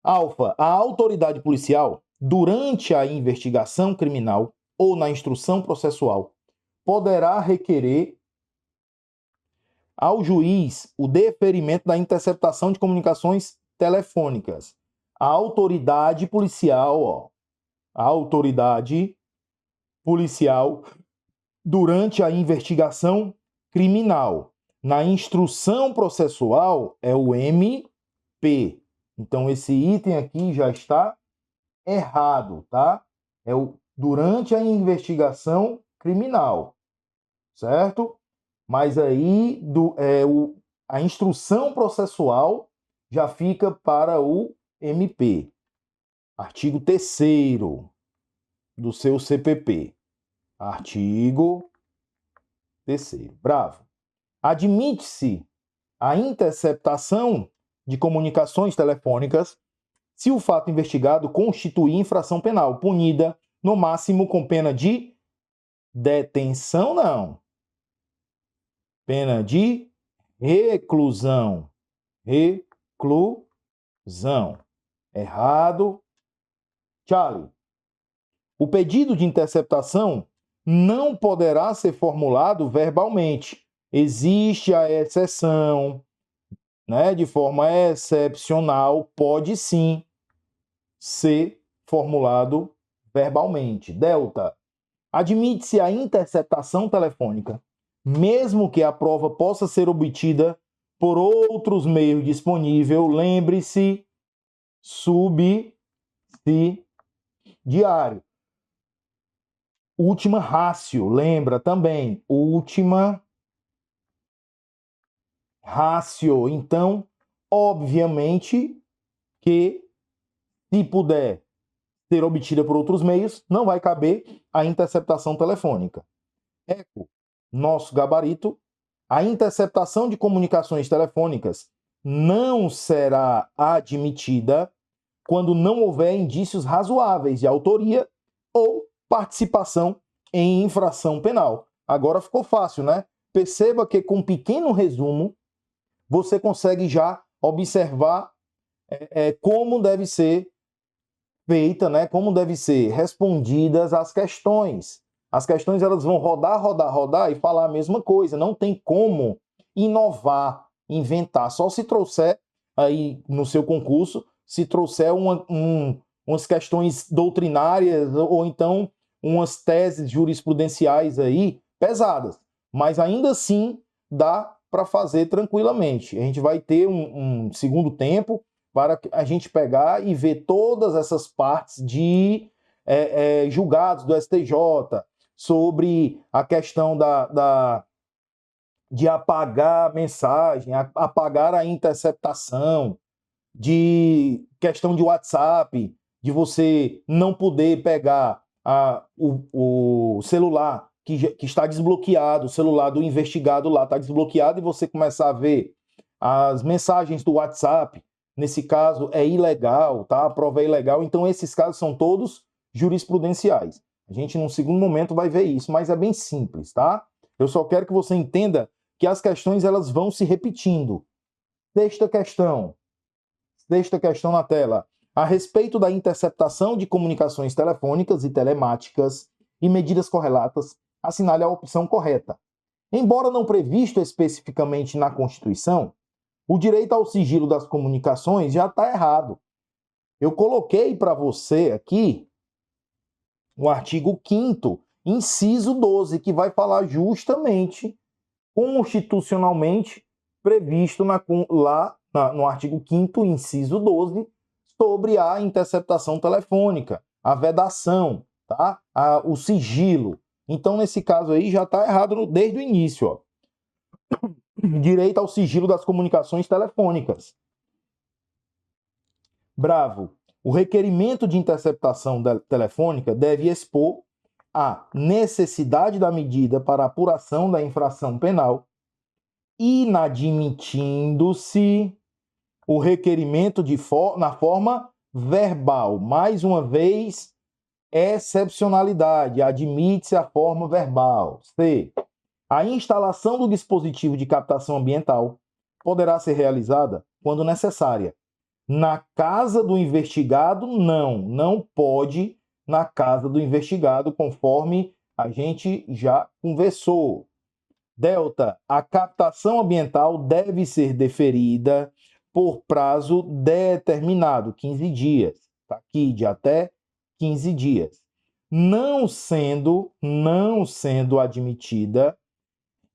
Alfa, a autoridade policial, durante a investigação criminal ou na instrução processual, poderá requerer ao juiz o deferimento da interceptação de comunicações telefônicas. A autoridade policial, a autoridade policial, durante a investigação criminal. Na instrução processual é o MP. Então, esse item aqui já está errado, tá? É o durante a investigação criminal, certo? Mas aí a instrução processual já fica para o MP. Artigo 3º do seu CPP. Artigo 3º. Bravo. Admite-se a interceptação de comunicações telefônicas se o fato investigado constituir infração penal, punida no máximo com pena de detenção, não. Pena de reclusão. Conclusão. Errado. Charlie. O pedido de interceptação não poderá ser formulado verbalmente. Existe a exceção, né? De forma excepcional, pode sim ser formulado verbalmente. Delta. Admite-se a interceptação telefônica, mesmo que a prova possa ser obtida por outros meios disponíveis. Lembre-se, subsidiário. Última ratio, lembra também, última ratio. Então, obviamente que se puder ser obtida por outros meios, não vai caber a interceptação telefônica. Eco, nosso gabarito, a interceptação de comunicações telefônicas não será admitida quando não houver indícios razoáveis de autoria ou participação em infração penal. Agora ficou fácil, né? Perceba que com um pequeno resumo você consegue já observar como deve ser feita, né? Como deve ser respondidas as questões. As questões elas vão rodar e falar a mesma coisa. Não tem como inovar, inventar. Só se trouxer aí no seu concurso, se trouxer umas questões doutrinárias ou então umas teses jurisprudenciais aí pesadas. Mas ainda assim dá para fazer tranquilamente. A gente vai ter um segundo tempo para a gente pegar e ver todas essas partes de julgados do STJ sobre a questão de apagar a mensagem, apagar a interceptação, de questão de WhatsApp, de você não poder pegar o celular que está desbloqueado, o celular do investigado lá está desbloqueado e você começar a ver as mensagens do WhatsApp. Nesse caso é ilegal, tá? A prova é ilegal. Então esses casos são todos jurisprudenciais. A gente num segundo momento vai ver isso, mas é bem simples, tá? Eu só quero que você entenda que as questões elas vão se repetindo. Sexta questão na tela. A respeito da interceptação de comunicações telefônicas e telemáticas e medidas correlatas, assinale a opção correta. Embora não previsto especificamente na Constituição, o direito ao sigilo das comunicações já está errado. Eu coloquei para você aqui o artigo 5º, inciso 12, que vai falar justamente, constitucionalmente, previsto lá no artigo 5º, inciso 12, sobre a interceptação telefônica, a vedação, tá? O sigilo. Então, nesse caso aí, já está errado desde o início, ó. Direito ao sigilo das comunicações telefônicas. Bravo. O requerimento de interceptação telefônica deve expor a necessidade da medida para apuração da infração penal, inadmitindo-se o requerimento na forma verbal. Mais uma vez, excepcionalidade. Admite-se a forma verbal. C. A instalação do dispositivo de captação ambiental poderá ser realizada quando necessária. Na casa do investigado, não pode na casa do investigado, conforme a gente já conversou. Delta, a captação ambiental deve ser deferida por prazo determinado, 15 dias. Está aqui, de até 15 dias. Não sendo admitida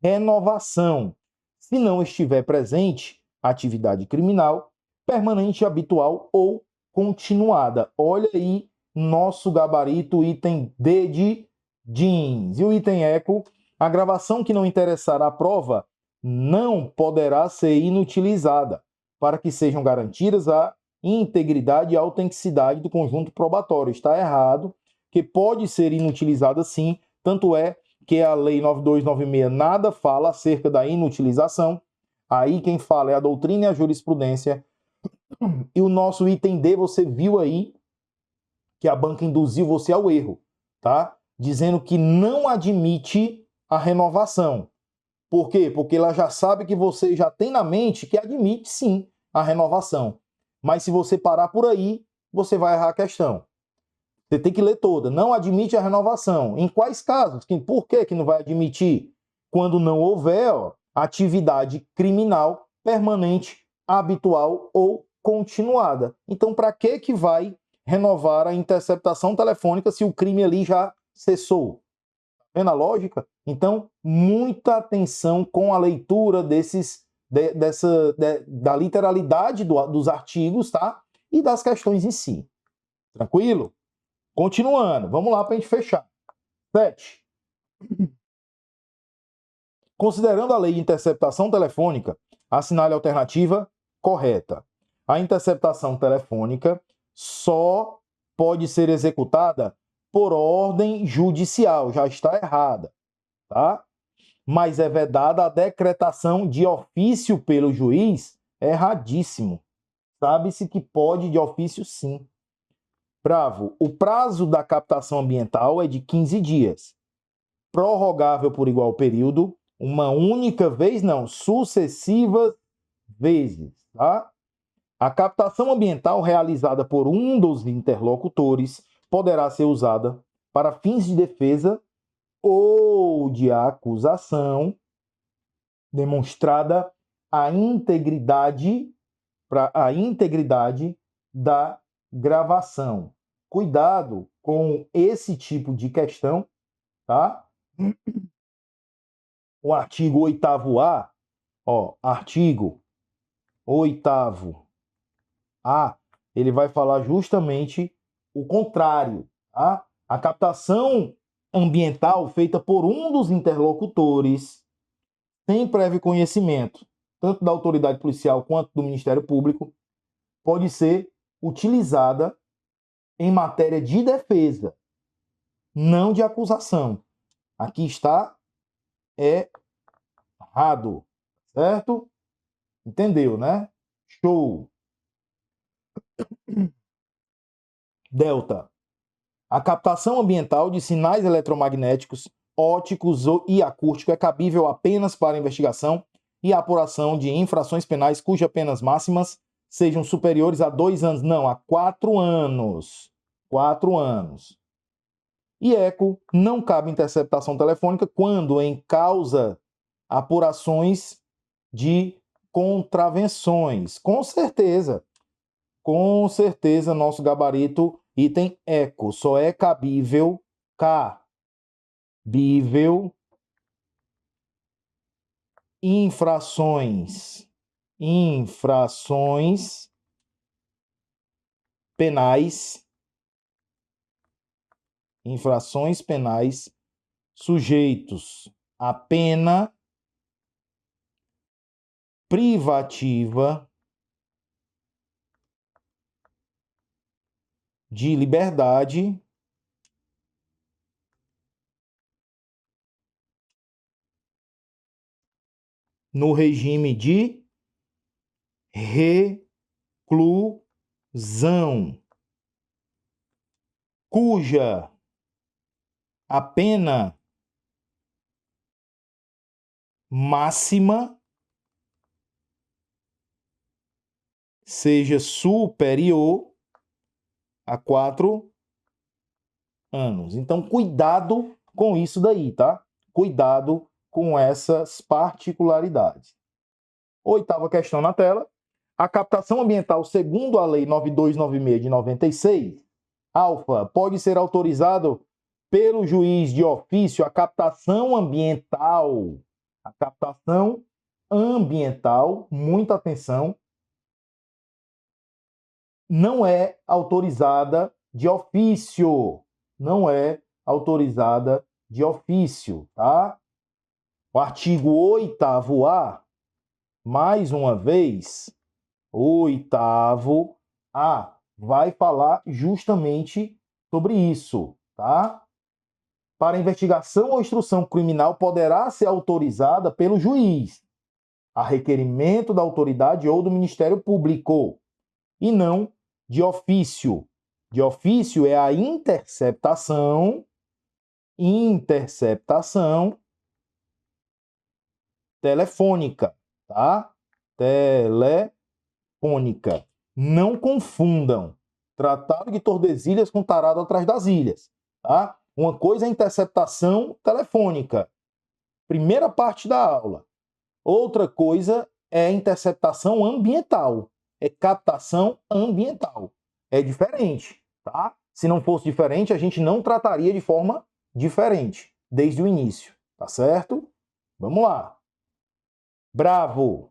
renovação, se não estiver presente atividade criminal, permanente, habitual ou continuada. Olha aí nosso gabarito, item D de jeans. E o item eco, a gravação que não interessar à prova não poderá ser inutilizada para que sejam garantidas a integridade e autenticidade do conjunto probatório. Está errado, que pode ser inutilizada sim, tanto é que a Lei 9296 nada fala acerca da inutilização. Aí quem fala é a doutrina e a jurisprudência. E o nosso item D, você viu aí que a banca induziu você ao erro, tá? Dizendo que não admite a renovação. Por quê? Porque ela já sabe que você já tem na mente que admite sim. a renovação. Mas se você parar por aí, você vai errar a questão. Você tem que ler toda. Não admite a renovação. Em quais casos? Por que não vai admitir? Quando não houver atividade criminal permanente, habitual ou continuada. Então, para que vai renovar a interceptação telefônica se o crime ali já cessou? Vendo a lógica? Então, muita atenção com a leitura da literalidade dos artigos, tá? E das questões em si. Tranquilo? Continuando, vamos lá para a gente fechar. 7. Considerando a lei de interceptação telefônica, assinale a alternativa correta. A interceptação telefônica só pode ser executada por ordem judicial, já está errada, tá? Mas é vedada a decretação de ofício pelo juiz, erradíssimo. Sabe-se que pode de ofício sim. Bravo, o prazo da captação ambiental é de 15 dias. Prorrogável por igual período, uma única vez, não, sucessivas vezes, tá? A captação ambiental realizada por um dos interlocutores poderá ser usada para fins de defesa ou de acusação, demonstrada a integridade da gravação. Cuidado com esse tipo de questão, tá? O artigo 8º-A, artigo 8º-A, ele vai falar justamente o contrário, tá? A captação ambiental feita por um dos interlocutores, sem prévio conhecimento, tanto da autoridade policial quanto do Ministério Público, pode ser utilizada em matéria de defesa, não de acusação. Aqui está errado, certo? Entendeu, né? Show. Delta. A captação ambiental de sinais eletromagnéticos, ópticos e acústicos é cabível apenas para investigação e apuração de infrações penais cujas penas máximas sejam superiores a 2 anos, não, a 4 anos. 4 anos. E eco, não cabe interceptação telefônica quando em causa apurações de contravenções. Com certeza, nosso gabarito item eco só é cabível infrações penais, sujeitos a pena privativa de liberdade no regime de reclusão, cuja a pena máxima seja superior a 4 anos. Então, cuidado com isso daí, tá? Cuidado com essas particularidades. 8ª questão na tela. A captação ambiental, segundo a Lei 9296 de 96, alfa, pode ser autorizado pelo juiz de ofício a captação ambiental. A captação ambiental, muita atenção, não é autorizada de ofício. Não é autorizada de ofício, tá? O artigo 8º-A, mais uma vez, 8º-A, vai falar justamente sobre isso, tá? Para investigação ou instrução criminal poderá ser autorizada pelo juiz, a requerimento da autoridade ou do Ministério Público, e não de ofício. De ofício é a interceptação telefônica, tá? Telefônica. telefônica. Não confundam. Tratado de Tordesilhas com tarado atrás das ilhas. Tá? Uma coisa é interceptação telefônica. Primeira parte da aula. Outra coisa é interceptação ambiental. É captação ambiental. É diferente, tá? Se não fosse diferente, a gente não trataria de forma diferente desde o início, tá certo? Vamos lá. Bravo.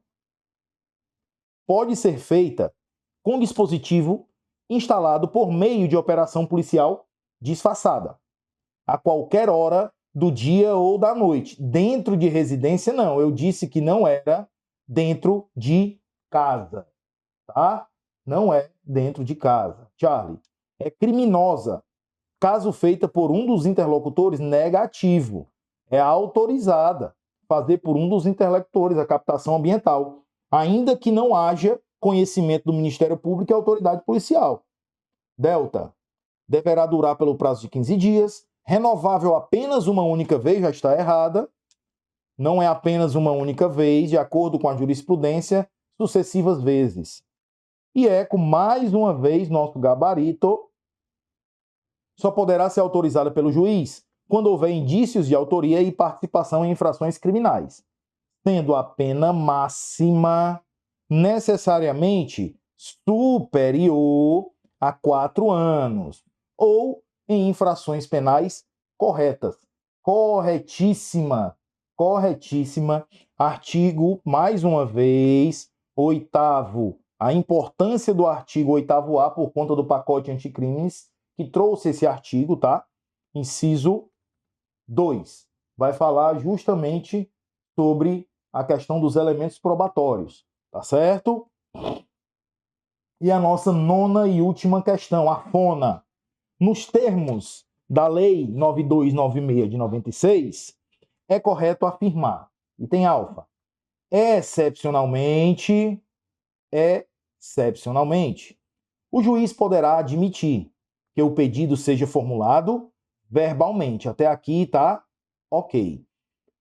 Pode ser feita com dispositivo instalado por meio de operação policial disfarçada, a qualquer hora do dia ou da noite. Dentro de residência, não. Eu disse que não era dentro de casa, tá? Não é dentro de casa. Charlie, é criminosa, caso feita por um dos interlocutores, negativo. É autorizada fazer por um dos interlocutores a captação ambiental, ainda que não haja conhecimento do Ministério Público e autoridade policial. Delta, deverá durar pelo prazo de 15 dias, renovável apenas uma única vez, já está errada. Não é apenas uma única vez, de acordo com a jurisprudência, sucessivas vezes. E ECO, mais uma vez, nosso gabarito, só poderá ser autorizada pelo juiz quando houver indícios de autoria e participação em infrações criminais, sendo a pena máxima necessariamente superior a 4 anos, ou em infrações penais corretas. Corretíssima. Corretíssima. Artigo, mais uma vez, 8º. A importância do artigo 8º-A por conta do pacote anticrimes que trouxe esse artigo, tá? Inciso 2. Vai falar justamente sobre a questão dos elementos probatórios, tá certo? E a nossa 9ª e última questão, a FONA. Nos termos da Lei 9296 de 96, é correto afirmar, item alfa, excepcionalmente, o juiz poderá admitir que o pedido seja formulado verbalmente. Até aqui tá ok.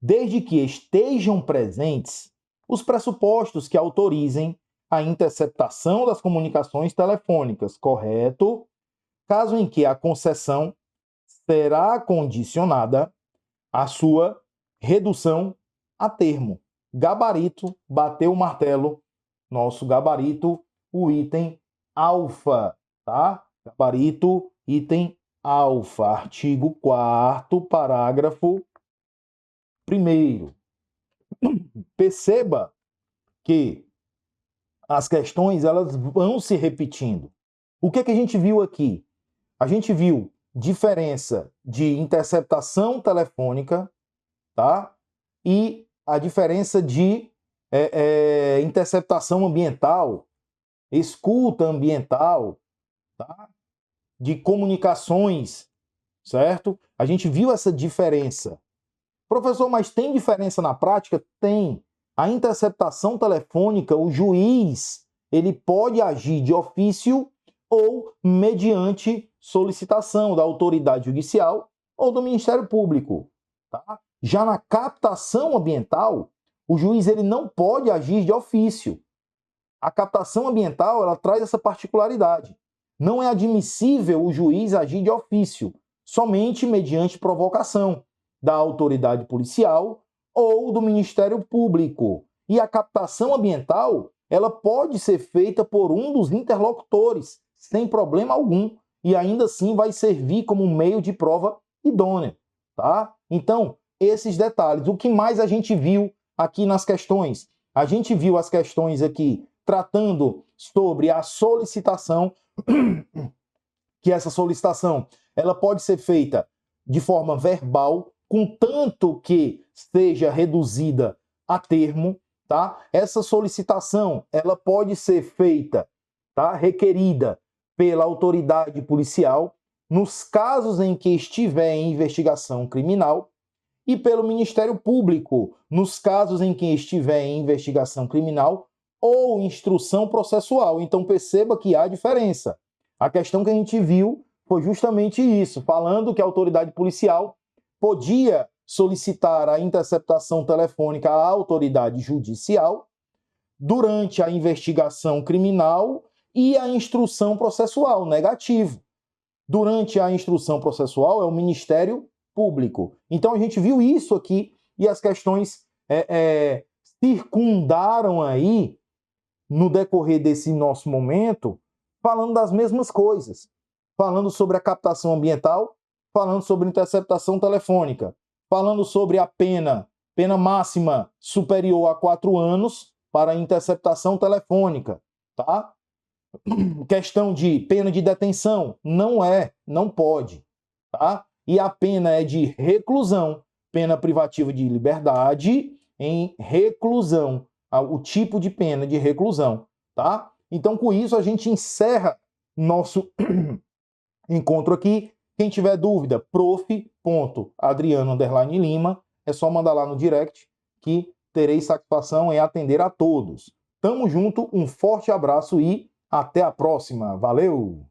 Desde que estejam presentes os pressupostos que autorizem a interceptação das comunicações telefônicas, correto? Caso em que a concessão será condicionada à sua redução a termo. Gabarito, bateu o martelo, nosso gabarito, o item alfa, tá? Gabarito, item alfa, artigo 4º, parágrafo 1º. Perceba que as questões elas vão se repetindo. O que a gente viu aqui? A gente viu diferença de interceptação telefônica, tá? E a diferença de interceptação ambiental, escuta ambiental, tá? De comunicações, certo? A gente viu essa diferença. Professor, mas tem diferença na prática? Tem. A interceptação telefônica, o juiz, ele pode agir de ofício ou mediante solicitação da autoridade judicial ou do Ministério Público, tá? Já na captação ambiental, o juiz ele não pode agir de ofício. A captação ambiental ela traz essa particularidade. Não é admissível o juiz agir de ofício, somente mediante provocação da autoridade policial ou do Ministério Público. E a captação ambiental, ela pode ser feita por um dos interlocutores, sem problema algum, e ainda assim vai servir como meio de prova idônea, tá? Então, esses detalhes. O que mais a gente viu aqui nas questões? A gente viu as questões aqui tratando sobre a solicitação, que essa solicitação ela pode ser feita de forma verbal, contanto que seja reduzida a termo, tá? Essa solicitação ela pode ser feita, tá? Requerida pela autoridade policial nos casos em que estiver em investigação criminal e pelo Ministério Público nos casos em que estiver em investigação criminal ou instrução processual. Então perceba que há diferença. A questão que a gente viu foi justamente isso, falando que a autoridade policial podia solicitar a interceptação telefônica à autoridade judicial durante a investigação criminal e a instrução processual, negativo. Durante a instrução processual é o Ministério Público. Então a gente viu isso aqui e as questões circundaram aí, no decorrer desse nosso momento, falando das mesmas coisas. Falando sobre a captação ambiental, falando sobre interceptação telefônica, falando sobre a pena máxima superior a 4 anos para interceptação telefônica, tá? Questão de pena de detenção, não pode, tá? E a pena é de reclusão, pena privativa de liberdade em reclusão, o tipo de pena de reclusão, tá? Então, com isso, a gente encerra nosso encontro aqui. Quem tiver dúvida, prof.adriano_lima, é só mandar lá no direct que terei satisfação em atender a todos. Tamo junto, um forte abraço e até a próxima. Valeu!